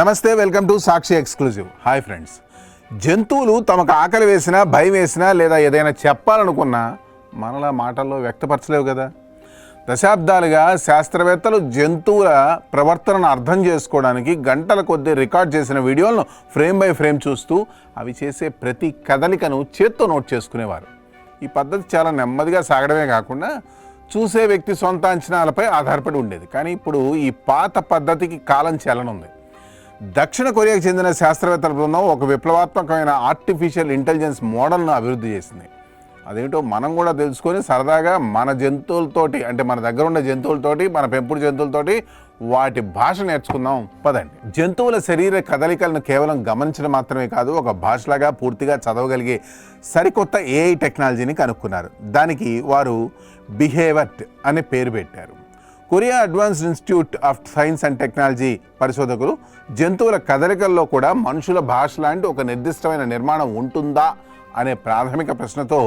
నమస్తే, welcome to Sakshi exclusive. Hi friends, జంతువులు తమకు ఆకలి వేసినా, భయం వేసినా లేదా ఏదైనా చెప్పాలనుకున్నా మనలా మాటల్లో వ్యక్తపరచలేవు కదా. దశాబ్దాలుగా శాస్త్రవేత్తలు జంతువుల ప్రవర్తనను అర్థం చేసుకోవడానికి గంటల కొద్దీ రికార్డ్ చేసిన వీడియోలను ఫ్రేమ్ బై ఫ్రేమ్ చూస్తూ అవి చేసే ప్రతి కదలికను చేత్తో నోట్ చేసుకునేవారు. ఈ పద్ధతి చాలా నెమ్మదిగా సాగడమే కాకుండా చూసే వ్యక్తి సొంత అంచనాలపై ఆధారపడి ఉండేది. కానీ ఇప్పుడు ఈ పాత పద్ధతికి కాలం చెల్లనుంది. దక్షిణ కొరియాకు చెందిన శాస్త్రవేత్తల బృందం ఒక విప్లవాత్మకమైన ఆర్టిఫిషియల్ ఇంటెలిజెన్స్ మోడల్ను అభివృద్ధి చేసింది. అదేంటో మనం కూడా తెలుసుకొని సరదాగా మన జంతువులతోటి, అంటే మన దగ్గర ఉన్న జంతువులతోటి, మన పెంపుడు జంతువులతోటి వాటి భాష నేర్చుకుందాం పదండి. జంతువుల శరీర కదలికలను కేవలం గమనించడం మాత్రమే కాదు, ఒక భాషలాగా పూర్తిగా చదవగలిగే సరికొత్త ఏఐ టెక్నాలజీని కనుక్కున్నారు. దానికి వారు బిహేవర్ట్ అనే పేరు పెట్టారు. Korea advanced institute of science and technology పరిశోధకులు జంతువుల కదలికల్లో కూడా మనుషుల భాష లాంటి ఒక నిర్దిష్టమైన నిర్మాణం ఉంటుందా అనే ప్రాథమిక ప్రశ్నతో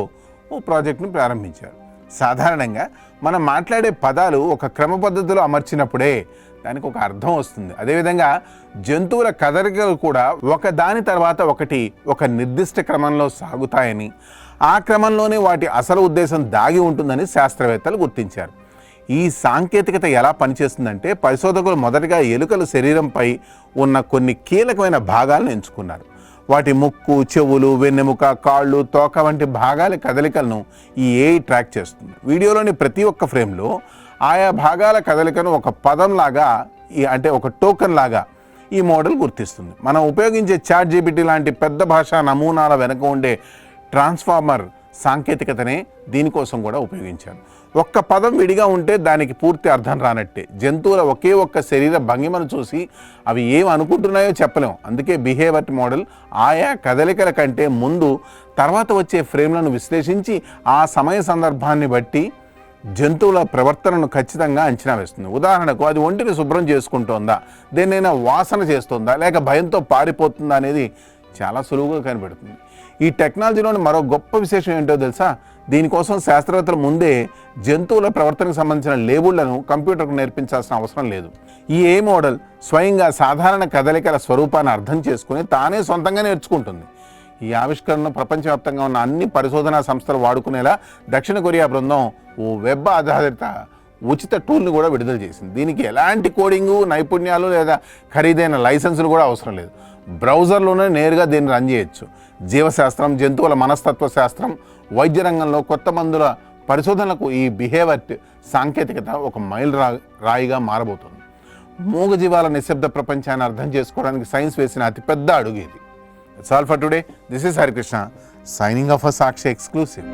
ఓ ప్రాజెక్ట్ను ప్రారంభించారు. సాధారణంగా మనం మాట్లాడే పదాలు ఒక క్రమ పద్ధతిలో అమర్చినప్పుడే దానికి ఒక అర్థం వస్తుంది. అదేవిధంగా జంతువుల కదలికలు కూడా ఒకదాని తర్వాత ఒకటి ఒక నిర్దిష్ట క్రమంలో సాగుతాయని, ఆ క్రమంలోనే వాటి అసలు ఉద్దేశం దాగి ఉంటుందని శాస్త్రవేత్తలు గుర్తించారు. ఈ సాంకేతికత ఎలా పనిచేస్తుందంటే, పరిశోధకులు మొదటగా ఎలుకల శరీరంపై ఉన్న కొన్ని కీలకమైన భాగాలను ఎంచుకున్నారు. వాటి ముక్కు, చెవులు, వెన్నెముక, కాళ్ళు, తోక వంటి భాగాల కదలికలను ఈ ఏఐ ట్రాక్ చేస్తుంది. వీడియోలోని ప్రతి ఒక్క ఫ్రేమ్లో ఆయా భాగాల కదలికను ఒక పదంలాగా, అంటే ఒక టోకెన్ లాగా ఈ మోడల్ గుర్తిస్తుంది. మనం ఉపయోగించే ChatGPT లాంటి పెద్ద భాషా నమూనాల వెనుక ఉండే ట్రాన్స్ఫార్మర్ సాంకేతికతనే దీనికోసం కూడా ఉపయోగించారు. ఒక్క పదం విడిగా ఉంటే దానికి పూర్తి అర్థం రానట్టే. జంతువుల ఒకే ఒక్క శరీర భంగిమను చూసి అవి ఏం అనుకుంటున్నాయో చెప్పలేం. అందుకే బిహేవియర్ మోడల్ ఆయా కదలికల కంటే ముందు, తర్వాత వచ్చే ఫ్రేమ్లను విశ్లేషించి ఆ సమయ సందర్భాన్ని బట్టి జంతువుల ప్రవర్తనను ఖచ్చితంగా అంచనా వేస్తుంది. ఉదాహరణకు, అది ఒంటిని శుభ్రం చేసుకుంటోందా, దేన్నైనా వాసన చేస్తుందా, లేక భయంతో పారిపోతుందా అనేది చాలా సులువుగా కనిపెడుతుంది. ఈ టెక్నాలజీలోని మరో గొప్ప విశేషం ఏంటో తెలుసా? దీనికోసం శాస్త్రవేత్తలు ముందే జంతువుల ప్రవర్తనకు సంబంధించిన లేబుళ్లను కంప్యూటర్కు నేర్పించాల్సిన అవసరం లేదు. ఈ ఏఐ మోడల్ స్వయంగా సాధారణ కదలికల స్వరూపాన్ని అర్థం చేసుకుని తానే సొంతంగా నేర్చుకుంటుంది. ఈ ఆవిష్కరణను ప్రపంచవ్యాప్తంగా ఉన్న అన్ని పరిశోధనా సంస్థలు వాడుకునేలా దక్షిణ కొరియా బృందం ఓ వెబ్ ఆధారిత ఉచిత టూల్ని కూడా విడుదల చేసింది. దీనికి ఎలాంటి కోడింగు, నైపుణ్యాలు లేదా ఖరీదైన లైసెన్సులు కూడా అవసరం లేదు. బ్రౌజర్లోనే నేరుగా దీన్ని రన్ చేయొచ్చు. జీవశాస్త్రం, జంతువుల మనస్తత్వ శాస్త్రం, వైద్య రంగంలో కొత్త మందుల పరిశోధనలకు ఈ బిహేవియర్ సాంకేతికత ఒక మైల్ రాయిగా మారబోతుంది. మూగజీవాల నిశ్శబ్ద ప్రపంచాన్ని అర్థం చేసుకోవడానికి సైన్స్ వేసిన అతిపెద్ద అడుగు ఇది. That's all for today. This is Hari Krishna signing off for Sakshi Exclusive.